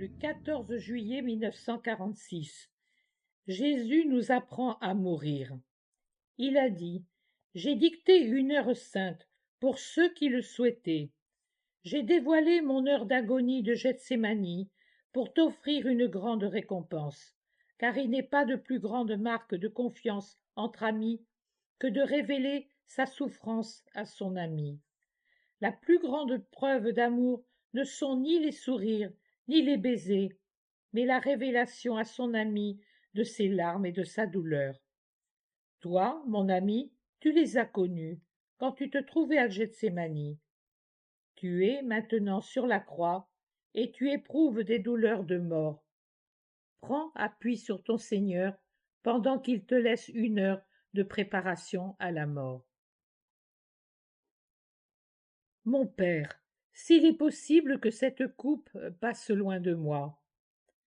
Le 14 juillet 1946, Jésus nous apprend à mourir. Il a dit « J'ai dicté une heure sainte pour ceux qui le souhaitaient. J'ai dévoilé mon heure d'agonie de Gethsémani pour t'offrir une grande récompense, car il n'est pas de plus grande marque de confiance entre amis que de révéler sa souffrance à son ami. La plus grande preuve d'amour ne sont ni les sourires, ni les baisers, mais la révélation à son ami de ses larmes et de sa douleur. Toi, mon ami, tu les as connus quand tu te trouvais à Gethsémani. Tu es maintenant sur la croix et tu éprouves des douleurs de mort. Prends appui sur ton Seigneur pendant qu'il te laisse une heure de préparation à la mort. Mon Père, s'il est possible que cette coupe passe loin de moi.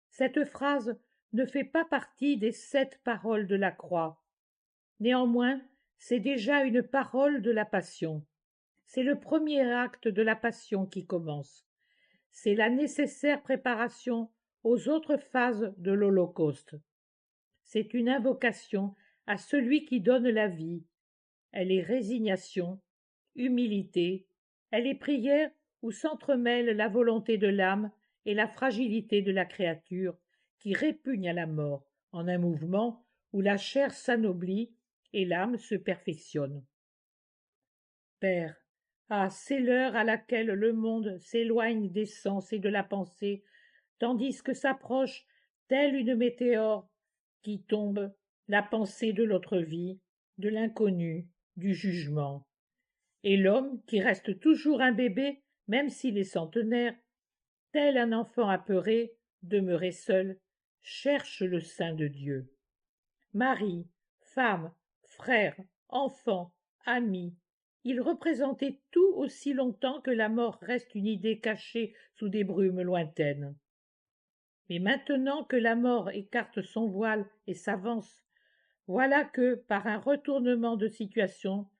Cette phrase ne fait pas partie des 7 paroles de la croix. Néanmoins, c'est déjà une parole de la Passion. C'est le premier acte de la Passion qui commence. C'est la nécessaire préparation aux autres phases de l'Holocauste. C'est une invocation à celui qui donne la vie. Elle est résignation, humilité, elle est prière où s'entremêlent la volonté de l'âme et la fragilité de la créature qui répugne à la mort, en un mouvement où la chair s'anoblit et l'âme se perfectionne. Père, c'est l'heure à laquelle le monde s'éloigne des sens et de la pensée, tandis que s'approche, telle une météore qui tombe, la pensée de l'autre vie, de l'inconnu, du jugement. Et l'homme, qui reste toujours un bébé, même s'il est centenaire, tel un enfant apeuré, demeuré seul, cherche le sein de Dieu. Mari, femme, frère, enfant, ami, ils représentaient tout aussi longtemps que la mort reste une idée cachée sous des brumes lointaines. Mais maintenant que la mort écarte son voile et s'avance, voilà que, par un retournement de situation,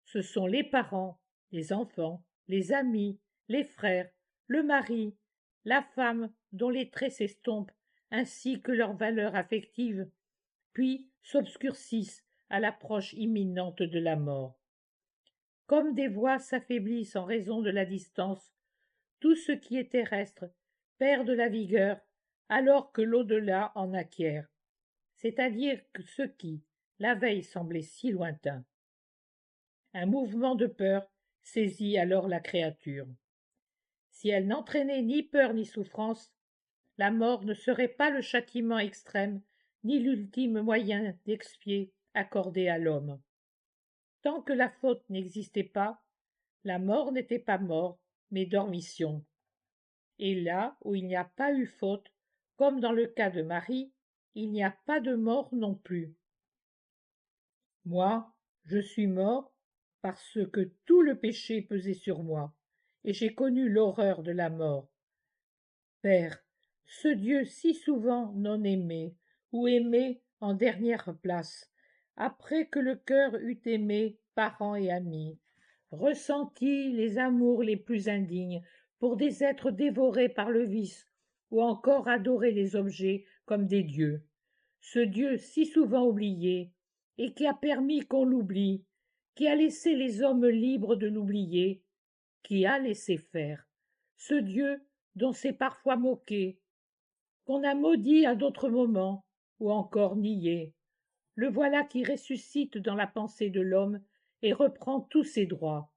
ce sont les parents, les enfants, les amis, les frères, le mari, la femme dont les traits s'estompent, ainsi que leurs valeurs affectives, puis s'obscurcissent à l'approche imminente de la mort. Comme des voix s'affaiblissent en raison de la distance, tout ce qui est terrestre perd de la vigueur alors que l'au-delà en acquiert, c'est-à-dire que ce qui, la veille, semblait si lointain. Un mouvement de peur saisit alors la créature. Si elle n'entraînait ni peur ni souffrance, la mort ne serait pas le châtiment extrême ni l'ultime moyen d'expier accordé à l'homme. Tant que la faute n'existait pas, la mort n'était pas mort, mais dormition. Et là où il n'y a pas eu faute, comme dans le cas de Marie, il n'y a pas de mort non plus. Moi, je suis mort parce que tout le péché pesait sur moi, et j'ai connu l'horreur de la mort. Père, ce Dieu si souvent non aimé, ou aimé en dernière place, après que le cœur eut aimé parents et amis, ressenti les amours les plus indignes pour des êtres dévorés par le vice, ou encore adoré les objets comme des dieux. Ce Dieu si souvent oublié, et qui a permis qu'on l'oublie, qui a laissé les hommes libres de l'oublier, qui a laissé faire. Ce Dieu dont s'est parfois moqué, qu'on a maudit à d'autres moments, ou encore nié. Le voilà qui ressuscite dans la pensée de l'homme et reprend tous ses droits.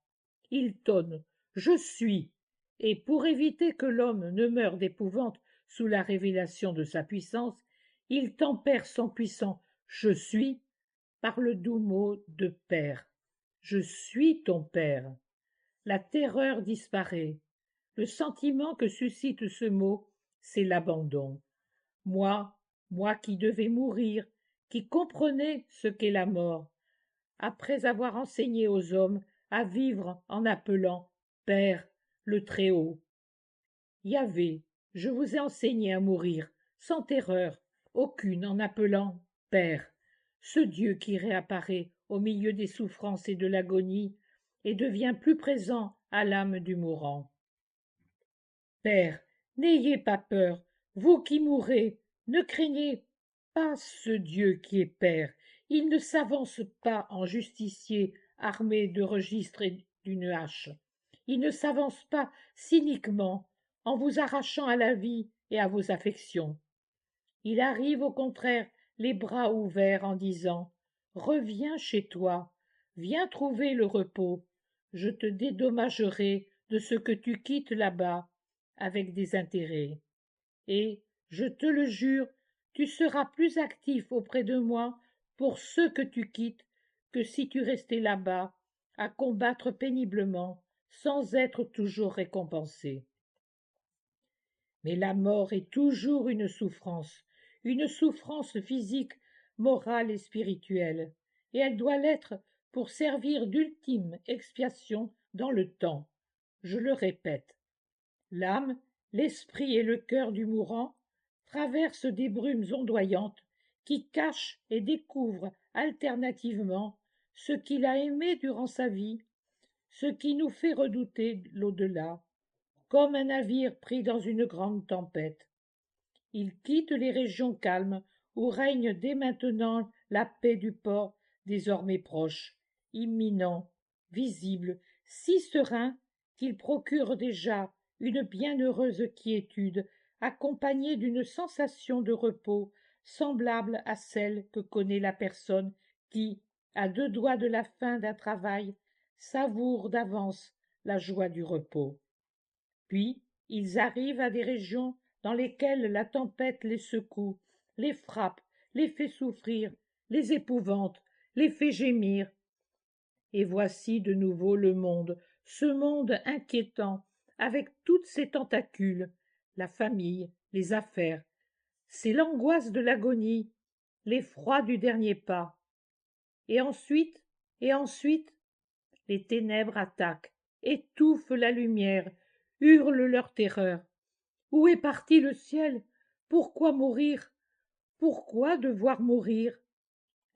Il tonne « Je suis » et pour éviter que l'homme ne meure d'épouvante sous la révélation de sa puissance, il tempère son puissant « Je suis » par le doux mot de Père. Je suis ton Père. La terreur disparaît. Le sentiment que suscite ce mot, c'est l'abandon. Moi qui devais mourir, qui comprenais ce qu'est la mort, après avoir enseigné aux hommes à vivre en appelant Père le Très-Haut. Yahvé, je vous ai enseigné à mourir, sans terreur, aucune en appelant Père, ce Dieu qui réapparaît au milieu des souffrances et de l'agonie et devient plus présent à l'âme du mourant. Père, n'ayez pas peur Vous qui mourrez, ne craignez pas ce Dieu qui est Père. Il ne s'avance pas en justicier armé de registres et d'une hache. Il ne s'avance pas cyniquement en vous arrachant à la vie et à vos affections. Il arrive au contraire les bras ouverts en disant: reviens chez toi, viens trouver le repos, je te dédommagerai de ce que tu quittes là-bas avec des intérêts. Et, je te le jure, tu seras plus actif auprès de moi pour ceux que tu quittes que si tu restais là-bas à combattre péniblement sans être toujours récompensé. Mais la mort est toujours une souffrance physique, morale et spirituelle, et elle doit l'être pour servir d'ultime expiation dans le temps. Je le répète, l'âme, l'esprit et le cœur du mourant traversent des brumes ondoyantes qui cachent et découvrent alternativement ce qu'il a aimé durant sa vie, ce qui nous fait redouter l'au-delà, comme un navire pris dans une grande tempête. Il quitte les régions calmes où règne dès maintenant la paix du port désormais proche, imminent, visible, si serein qu'il procure déjà une bienheureuse quiétude accompagnée d'une sensation de repos semblable à celle que connaît la personne qui, à 2 doigts de la fin d'un travail, savoure d'avance la joie du repos. Puis ils arrivent à des régions dans lesquelles la tempête les secoue, les frappe, les fait souffrir, les épouvante, les fait gémir. Et voici de nouveau le monde, ce monde inquiétant, avec toutes ses tentacules, la famille, les affaires. C'est l'angoisse de l'agonie, l'effroi du dernier pas. Et ensuite, les ténèbres attaquent, étouffent la lumière, hurlent leur terreur. Où est parti le ciel? Pourquoi mourir? Pourquoi devoir mourir?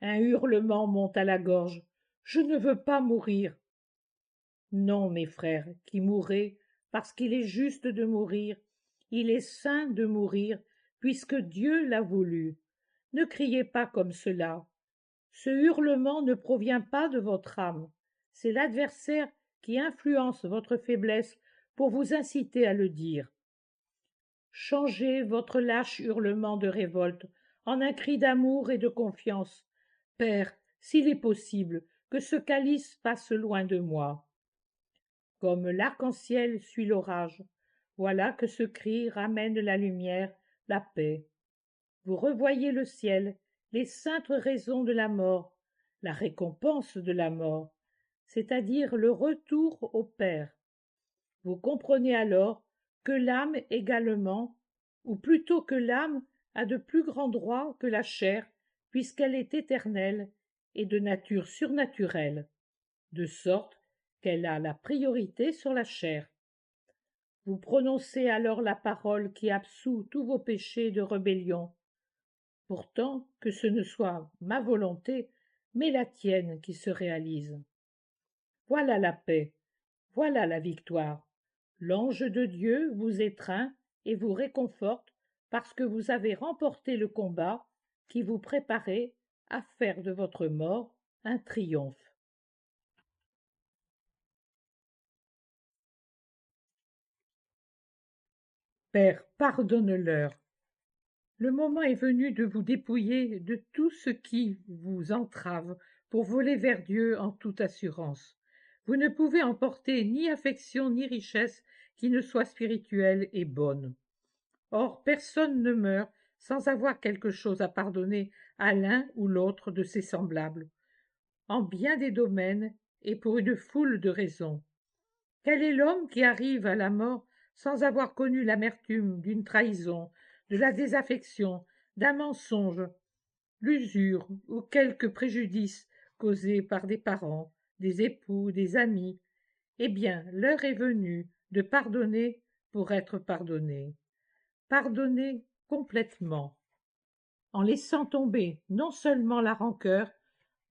Un hurlement monte à la gorge. Je ne veux pas mourir. Non, mes frères, qui mourrez, parce qu'il est juste de mourir, il est saint de mourir, puisque Dieu l'a voulu. Ne criez pas comme cela. Ce hurlement ne provient pas de votre âme. C'est l'adversaire qui influence votre faiblesse pour vous inciter à le dire. Changez votre lâche hurlement de révolte en un cri d'amour et de confiance. Père, s'il est possible, que ce calice passe loin de moi. Comme l'arc-en-ciel suit l'orage, voilà que ce cri ramène la lumière, la paix. Vous revoyez le ciel, les saintes raisons de la mort, la récompense de la mort, c'est-à-dire le retour au Père. Vous comprenez alors que l'âme également, ou plutôt que l'âme a de plus grands droits que la chair, puisqu'elle est éternelle et de nature surnaturelle, de sorte qu'elle a la priorité sur la chair. Vous prononcez alors la parole qui absout tous vos péchés de rébellion. Pourtant, que ce ne soit ma volonté, mais la tienne qui se réalise. Voilà la paix, voilà la victoire. L'ange de Dieu vous étreint et vous réconforte parce que vous avez remporté le combat qui vous préparait à faire de votre mort un triomphe. Père, pardonne-leur. Le moment est venu de vous dépouiller de tout ce qui vous entrave pour voler vers Dieu en toute assurance. Vous ne pouvez emporter ni affection ni richesse qui ne soit spirituelle et bonne. Or, personne ne meurt sans avoir quelque chose à pardonner à l'un ou l'autre de ses semblables, en bien des domaines et pour une foule de raisons. Quel est l'homme qui arrive à la mort sans avoir connu l'amertume d'une trahison, de la désaffection, d'un mensonge, l'usure ou quelque préjudice causé par des parents, des époux, des amis? Eh bien, l'heure est venue de pardonner pour être pardonné. Pardonner complètement, en laissant tomber non seulement la rancœur,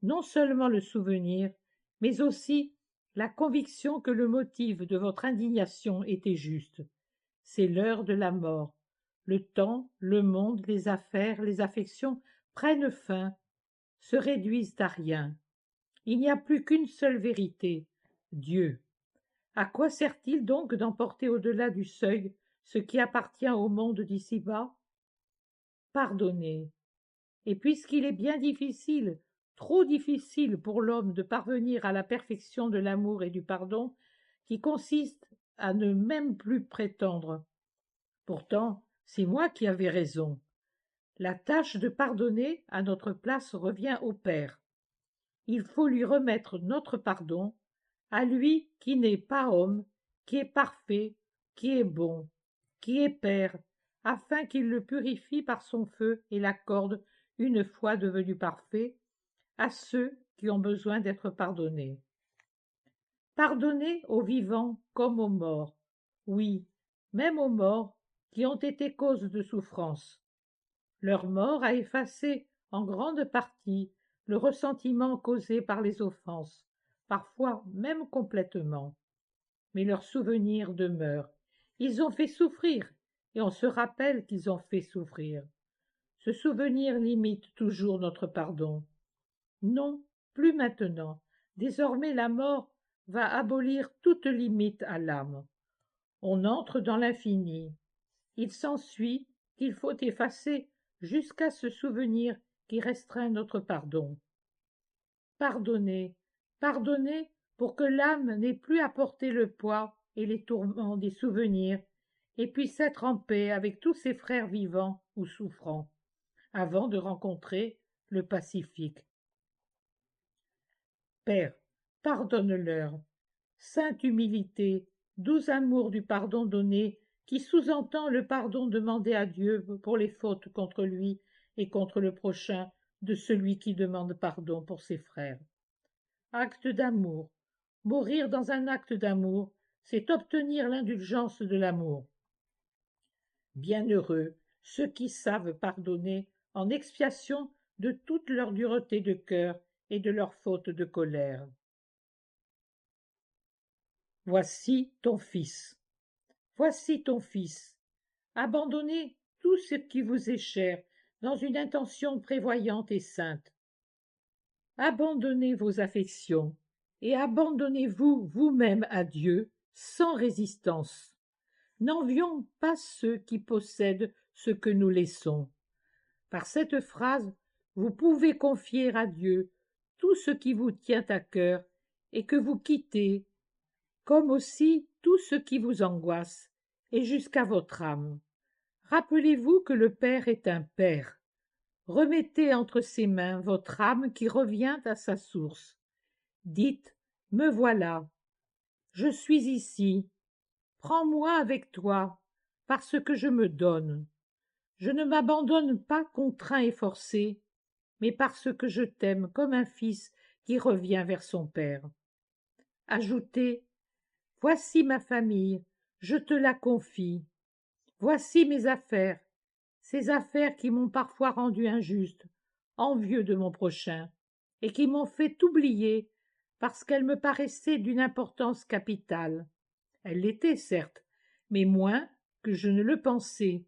non seulement le souvenir, mais aussi la conviction que le motif de votre indignation était juste. C'est l'heure de la mort. Le temps, le monde, les affaires, les affections prennent fin, se réduisent à rien. Il n'y a plus qu'une seule vérité, Dieu. À quoi sert-il donc d'emporter au-delà du seuil ce qui appartient au monde d'ici-bas? Pardonner. Et puisqu'il est bien difficile, trop difficile pour l'homme de parvenir à la perfection de l'amour et du pardon, qui consiste à ne même plus prétendre. Pourtant, c'est moi qui avais raison. La tâche de pardonner à notre place revient au Père. Il faut lui remettre notre pardon, à lui qui n'est pas homme, qui est parfait, qui est bon, qui est Père, afin qu'il le purifie par son feu et l'accorde, une fois devenu parfait, à ceux qui ont besoin d'être pardonnés. Pardonner aux vivants comme aux morts, oui, même aux morts qui ont été cause de souffrance. Leur mort a effacé en grande partie le ressentiment causé par les offenses, parfois même complètement. Mais leur souvenir demeure. Ils ont fait souffrir, et on se rappelle qu'ils ont fait souffrir. Ce souvenir limite toujours notre pardon. Non, plus maintenant. Désormais la mort va abolir toute limite à l'âme. On entre dans l'infini. Il s'ensuit qu'il faut effacer jusqu'à ce souvenir qui restreint notre pardon. Pardonner, pardonner pour que l'âme n'ait plus à porter le poids et les tourments des souvenirs et puisse être en paix avec tous ses frères vivants ou souffrants, avant de rencontrer le Pacifique. Père, pardonne-leur. Sainte humilité, doux amour du pardon donné, qui sous-entend le pardon demandé à Dieu pour les fautes contre lui et contre le prochain de celui qui demande pardon pour ses frères. Acte d'amour. Mourir dans un acte d'amour, c'est obtenir l'indulgence de l'amour. Bienheureux ceux qui savent pardonner en expiation de toute leur dureté de cœur et de leurs fautes de colère. Voici ton fils. Voici ton fils. Abandonnez tout ce qui vous est cher dans une intention prévoyante et sainte. Abandonnez vos affections et abandonnez-vous vous-même à Dieu sans résistance. N'envions pas ceux qui possèdent ce que nous laissons. Par cette phrase, vous pouvez confier à Dieu tout ce qui vous tient à cœur et que vous quittez, comme aussi tout ce qui vous angoisse, et jusqu'à votre âme. Rappelez-vous que le Père est un Père. Remettez entre ses mains votre âme qui revient à sa source. Dites, me voilà, je suis ici, prends-moi avec toi, parce que je me donne. Je ne m'abandonne pas contraint et forcé, mais parce que je t'aime comme un fils qui revient vers son père. Ajoutez, voici ma famille, je te la confie. Voici mes affaires, ces affaires qui m'ont parfois rendu injuste, envieux de mon prochain, et qui m'ont fait oublier parce qu'elles me paraissaient d'une importance capitale. Elles l'étaient, certes, mais moins que je ne le pensais,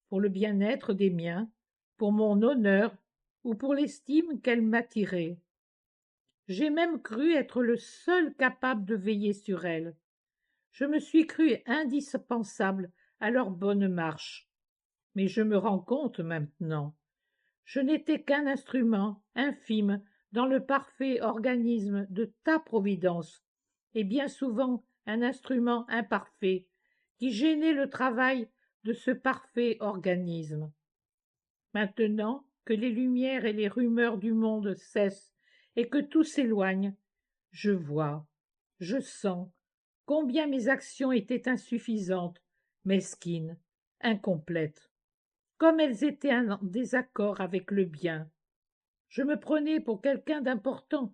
pour le bien-être des miens, pour mon honneur ou pour l'estime qu'elles m'attiraient. J'ai même cru être le seul capable de veiller sur elles. Je me suis cru indispensable à leur bonne marche. Mais je me rends compte maintenant. Je n'étais qu'un instrument infime dans le parfait organisme de ta providence, et bien souvent un instrument imparfait qui gênait le travail de ce parfait organisme. Maintenant que les lumières et les rumeurs du monde cessent et que tout s'éloigne, je vois, je sens combien mes actions étaient insuffisantes, mesquines, incomplètes, comme elles étaient en désaccord avec le bien. Je me prenais pour quelqu'un d'important.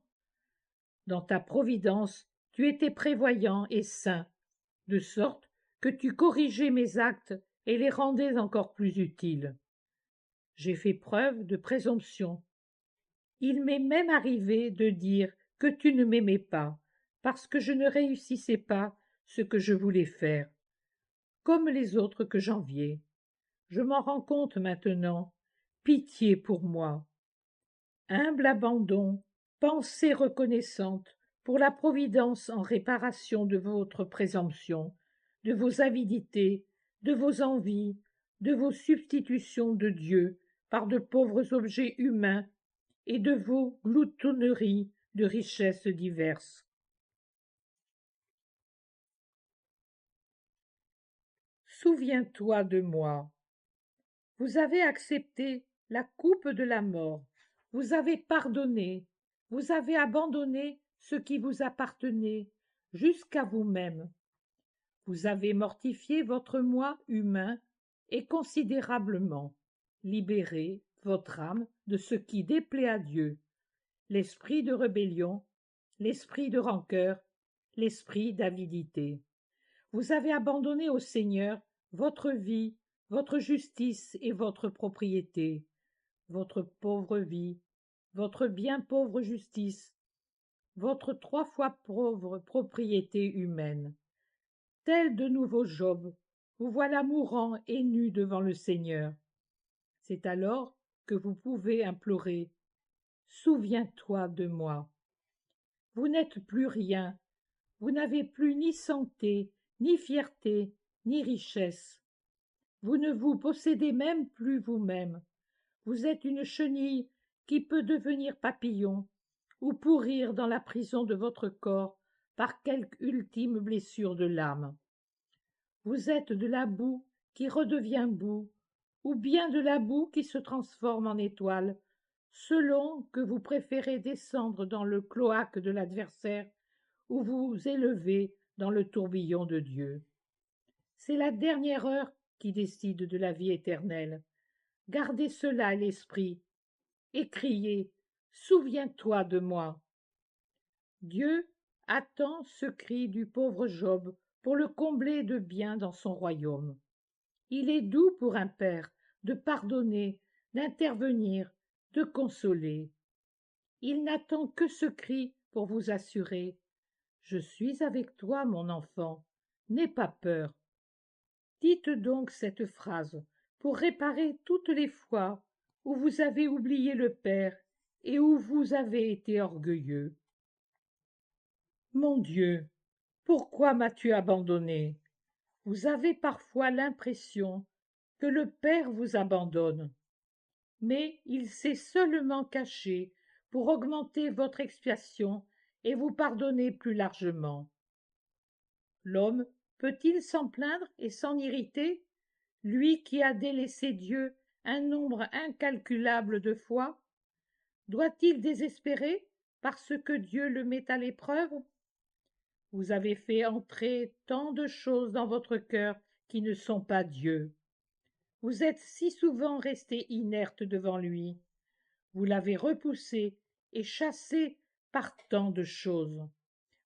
Dans ta providence, tu étais prévoyant et saint, de sorte que tu corrigeais mes actes et les rendais encore plus utiles. J'ai fait preuve de présomption. Il m'est même arrivé de dire que tu ne m'aimais pas, parce que je ne réussissais pas ce que je voulais faire, comme les autres que j'enviais. Je m'en rends compte maintenant. Pitié pour moi. Humble abandon, pensée reconnaissante pour la providence en réparation de votre présomption, de vos avidités, de vos envies, de vos substitutions de Dieu par de pauvres objets humains et de vos gloutonneries de richesses diverses. Souviens-toi de moi. Vous avez accepté la coupe de la mort, vous avez pardonné, vous avez abandonné ce qui vous appartenait, jusqu'à vous-même. Vous avez mortifié votre moi humain et considérablement libéré votre âme de ce qui déplaît à Dieu, l'esprit de rébellion, l'esprit de rancœur, l'esprit d'avidité. Vous avez abandonné au Seigneur votre vie, votre justice et votre propriété, votre pauvre vie, votre bien pauvre justice, votre 3 fois pauvre propriété humaine. Tel de nouveau Job, vous voilà mourant et nu devant le Seigneur. C'est alors que vous pouvez implorer « Souviens-toi de moi ». Vous n'êtes plus rien, vous n'avez plus ni santé, ni fierté, ni richesse. Vous ne vous possédez même plus vous-même. Vous êtes une chenille qui peut devenir papillon ou pourrir dans la prison de votre corps par quelque ultime blessure de l'âme. Vous êtes de la boue qui redevient boue, ou bien de la boue qui se transforme en étoile, selon que vous préférez descendre dans le cloaque de l'adversaire ou vous élevez dans le tourbillon de Dieu. C'est la dernière heure qui décide de la vie éternelle. Gardez cela à l'esprit et criez « Souviens-toi de moi ». Dieu attend ce cri du pauvre Job pour le combler de bien dans son royaume. Il est doux pour un père de pardonner, d'intervenir, de consoler. Il n'attend que ce cri pour vous assurer « Je suis avec toi, mon enfant, n'aie pas peur ». Dites donc cette phrase pour réparer toutes les fois où vous avez oublié le Père et où vous avez été orgueilleux. Mon Dieu, pourquoi m'as-tu abandonné? Vous avez parfois l'impression que le Père vous abandonne, mais il s'est seulement caché pour augmenter votre expiation et vous pardonner plus largement. L'homme peut-il s'en plaindre et s'en irriter, lui qui a délaissé Dieu un nombre incalculable de fois? Doit-il désespérer parce que Dieu le met à l'épreuve? Vous avez fait entrer tant de choses dans votre cœur qui ne sont pas Dieu. Vous êtes si souvent resté inerte devant lui. Vous l'avez repoussé et chassé par tant de choses.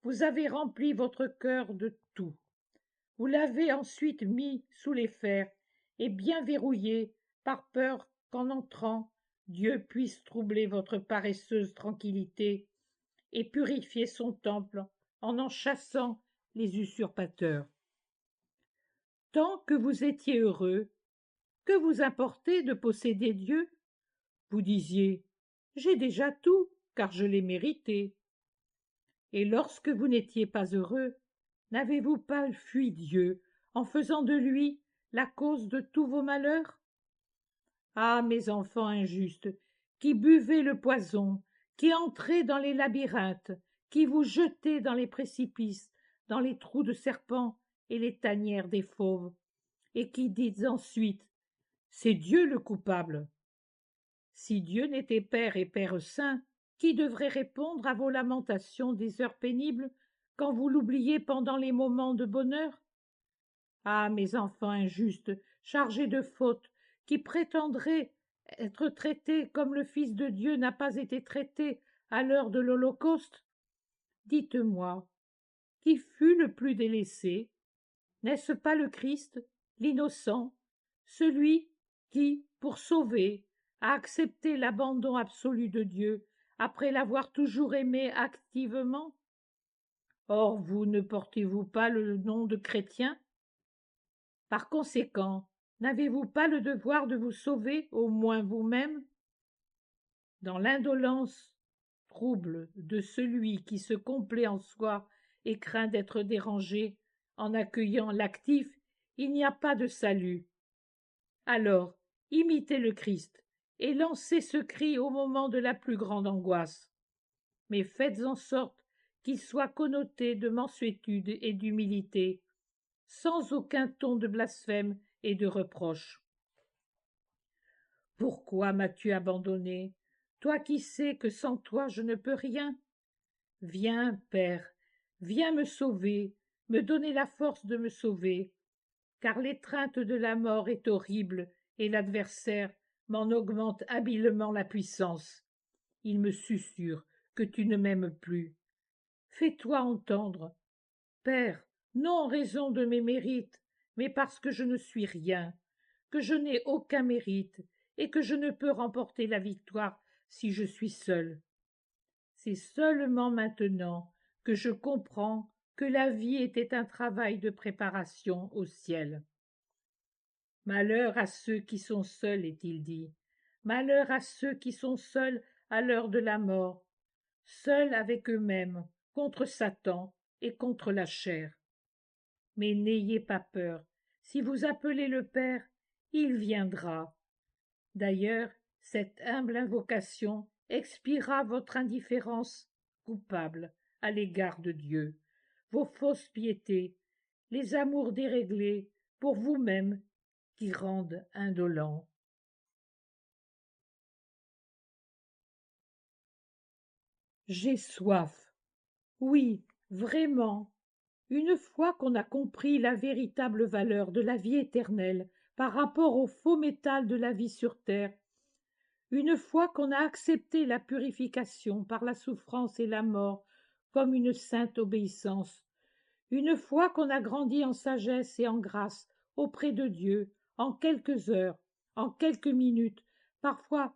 Vous avez rempli votre cœur de tout. Vous l'avez ensuite mis sous les fers et bien verrouillé par peur qu'en entrant, Dieu puisse troubler votre paresseuse tranquillité et purifier son temple en chassant les usurpateurs. Tant que vous étiez heureux, que vous importait de posséder Dieu? Vous disiez « J'ai déjà tout, car je l'ai mérité ». Et lorsque vous n'étiez pas heureux, n'avez-vous pas fui Dieu en faisant de lui la cause de tous vos malheurs? Ah, mes enfants injustes, qui buvez le poison, qui entrez dans les labyrinthes, qui vous jetez dans les précipices, dans les trous de serpents et les tanières des fauves, et qui dites ensuite « C'est Dieu le coupable ». Si Dieu n'était Père et Père saint, qui devrait répondre à vos lamentations des heures pénibles quand vous l'oubliez pendant les moments de bonheur? Ah, mes enfants injustes, chargés de fautes, qui prétendraient être traités comme le Fils de Dieu n'a pas été traité à l'heure de l'Holocauste, dites-moi, qui fut le plus délaissé? N'est-ce pas le Christ, l'innocent, celui qui, pour sauver, a accepté l'abandon absolu de Dieu après l'avoir toujours aimé activement? Or, vous ne portez-vous pas le nom de chrétien? Par conséquent, N'avez-vous pas le devoir de vous sauver au moins vous-même? Dans l'indolence trouble de celui qui se complaît en soi et craint d'être dérangé en accueillant l'actif, il n'y a pas de salut. Alors, imitez le Christ et lancez ce cri au moment de la plus grande angoisse. Mais faites en sorte qu'il soit connoté de mansuétude et d'humilité, sans aucun ton de blasphème et de reproche. Pourquoi m'as-tu abandonné, toi qui sais que sans toi je ne peux rien? Viens, Père, viens me sauver, me donner la force de me sauver, car l'étreinte de la mort est horrible et l'adversaire m'en augmente habilement la puissance. Il me susurre que tu ne m'aimes plus. Fais-toi entendre, Père, non en raison de mes mérites, mais parce que je ne suis rien, que je n'ai aucun mérite, et que je ne peux remporter la victoire si je suis seul. C'est seulement maintenant que je comprends que la vie était un travail de préparation au ciel. Malheur à ceux qui sont seuls, est-il dit. Malheur à ceux qui sont seuls à l'heure de la mort, seuls avec eux-mêmes, contre Satan et contre la chair. Mais n'ayez pas peur, si vous appelez le Père, il viendra. D'ailleurs, cette humble invocation expiera votre indifférence coupable à l'égard de Dieu, vos fausses piétés, les amours déréglés pour vous-même qui rendent indolents. J'ai soif. Oui, vraiment. Une fois qu'on a compris la véritable valeur de la vie éternelle par rapport au faux métal de la vie sur terre, une fois qu'on a accepté la purification par la souffrance et la mort comme une sainte obéissance, une fois qu'on a grandi en sagesse et en grâce auprès de Dieu, en quelques heures, en quelques minutes, parfois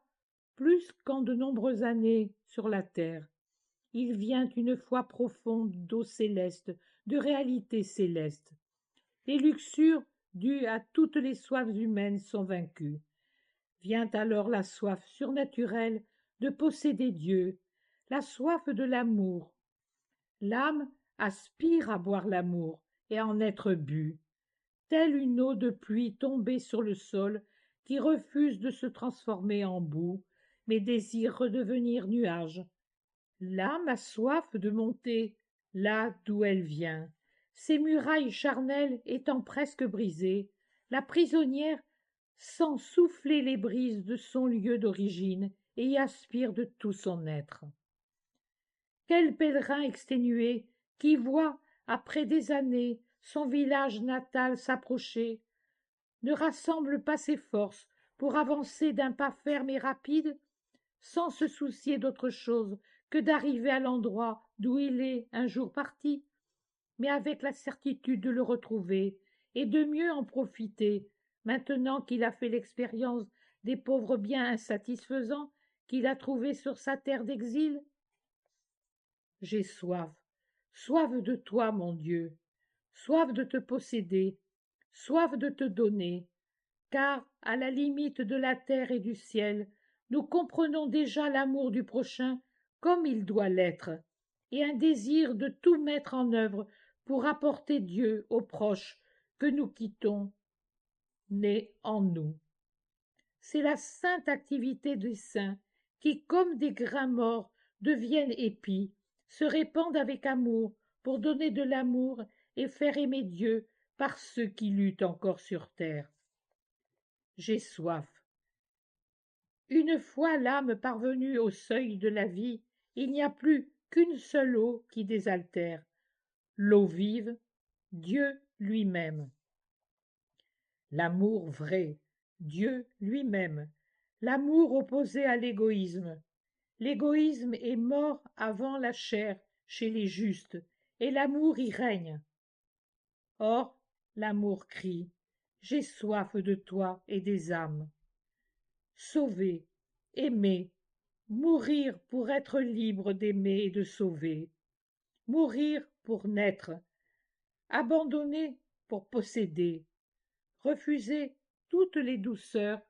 plus qu'en de nombreuses années sur la terre, il vient une foi profonde d'eau céleste, de réalité céleste. Les luxures dues à toutes les soifs humaines sont vaincues. Vient alors la soif surnaturelle de posséder Dieu, la soif de l'amour. L'âme aspire à boire l'amour et à en être bue, telle une eau de pluie tombée sur le sol qui refuse de se transformer en boue, mais désire redevenir nuage. L'âme a soif de monter là d'où elle vient. Ses murailles charnelles étant presque brisées, la prisonnière sent souffler les brises de son lieu d'origine et y aspire de tout son être. Quel pèlerin exténué qui voit, après des années, son village natal s'approcher, ne rassemble pas ses forces pour avancer d'un pas ferme et rapide, sans se soucier d'autre chose que d'arriver à l'endroit d'où il est un jour parti, mais avec la certitude de le retrouver et de mieux en profiter, maintenant qu'il a fait l'expérience des pauvres biens insatisfaisants qu'il a trouvés sur sa terre d'exil. J'ai soif, soif de toi, mon Dieu, soif de te posséder, soif de te donner, car, à la limite de la terre et du ciel, nous comprenons déjà l'amour du prochain comme il doit l'être, et un désir de tout mettre en œuvre pour apporter Dieu aux proches que nous quittons, né en nous. C'est la sainte activité des saints qui, comme des grains morts, deviennent épis, se répandent avec amour pour donner de l'amour et faire aimer Dieu par ceux qui luttent encore sur terre. J'ai soif. Une fois l'âme parvenue au seuil de la vie, il n'y a plus qu'une seule eau qui désaltère, l'eau vive, Dieu lui-même. L'amour vrai, Dieu lui-même, l'amour opposé à l'égoïsme. L'égoïsme est mort avant la chair chez les justes, et l'amour y règne. Or, l'amour crie, j'ai soif de toi et des âmes. Sauver, aimer, mourir pour être libre d'aimer et de sauver, mourir pour naître, abandonner pour posséder, refuser toutes les douceurs,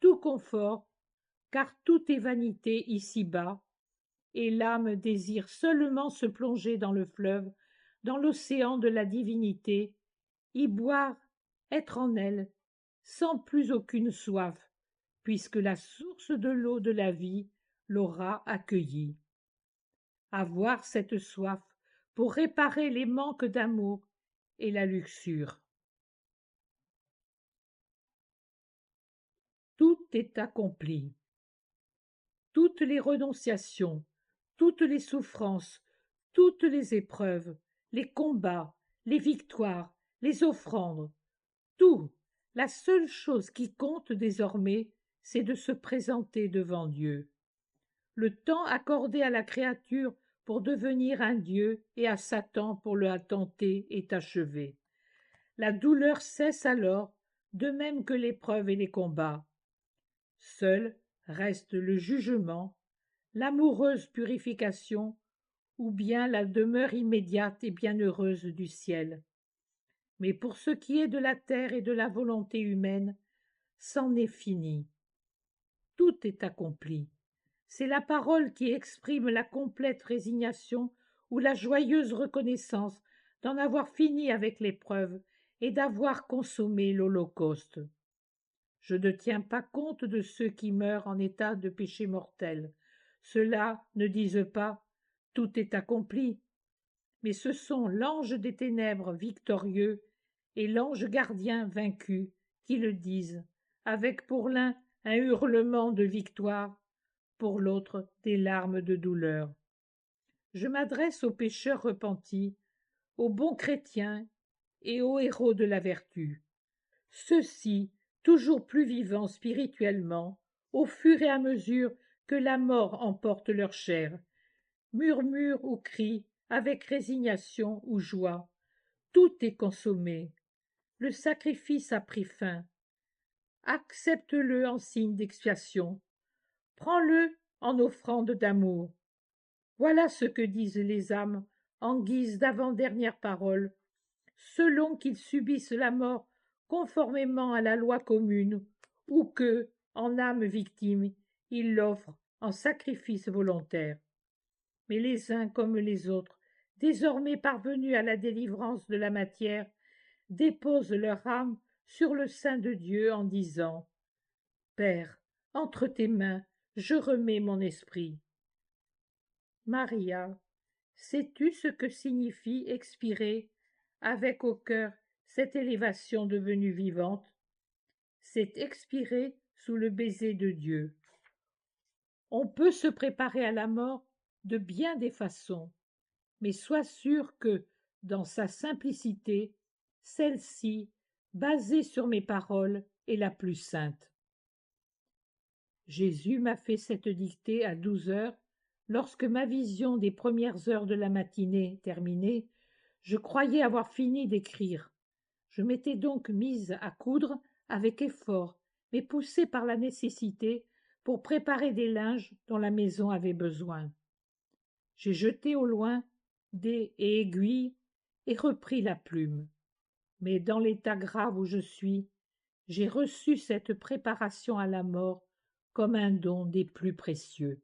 tout confort, car tout est vanité ici-bas, et l'âme désire seulement se plonger dans le fleuve, dans l'océan de la divinité, y boire, être en elle, sans plus aucune soif, puisque la source de l'eau de la vie l'aura accueillie. Avoir cette soif pour réparer les manques d'amour et la luxure. Tout est accompli. Toutes les renonciations, toutes les souffrances, toutes les épreuves, les combats, les victoires, les offrandes, tout, la seule chose qui compte désormais, c'est de se présenter devant Dieu. Le temps accordé à la créature pour devenir un Dieu et à Satan pour le tenter est achevé. La douleur cesse alors, de même que l'épreuve et les combats. Seul reste le jugement, l'amoureuse purification, ou bien la demeure immédiate et bienheureuse du ciel. Mais pour ce qui est de la terre et de la volonté humaine, c'en est fini. Tout est accompli. C'est la parole qui exprime la complète résignation ou la joyeuse reconnaissance d'en avoir fini avec l'épreuve et d'avoir consommé l'Holocauste. Je ne tiens pas compte de ceux qui meurent en état de péché mortel. Ceux-là ne disent pas « tout est accompli », mais ce sont l'ange des ténèbres victorieux et l'ange gardien vaincu qui le disent, avec pour l'un un hurlement de victoire, pour l'autre des larmes de douleur. Je m'adresse aux pécheurs repentis, aux bons chrétiens et aux héros de la vertu. Ceux-ci, toujours plus vivants spirituellement, au fur et à mesure que la mort emporte leur chair, murmurent ou crient avec résignation ou joie. Tout est consommé. Le sacrifice a pris fin. Accepte-le en signe d'expiation. Prends-le en offrande d'amour. Voilà ce que disent les âmes en guise d'avant-dernière parole, selon qu'ils subissent la mort conformément à la loi commune, ou que, en âme victime, ils l'offrent en sacrifice volontaire. Mais les uns comme les autres, désormais parvenus à la délivrance de la matière, déposent leur âme sur le sein de Dieu en disant « Père, entre tes mains, je remets mon esprit. » Maria, sais-tu ce que signifie expirer avec au cœur cette élévation devenue vivante? C'est expirer sous le baiser de Dieu. On peut se préparer à la mort de bien des façons, mais sois sûr que, dans sa simplicité, celle-ci, basée sur mes paroles, est la plus sainte. Jésus m'a fait cette dictée à 12 heures. Lorsque ma vision des premières heures de la matinée terminée, je croyais avoir fini d'écrire. Je m'étais donc mise à coudre avec effort, mais poussée par la nécessité pour préparer des linges dont la maison avait besoin. J'ai jeté au loin dés et aiguilles et repris la plume. Mais dans l'état grave où je suis, j'ai reçu cette préparation à la mort comme un don des plus précieux.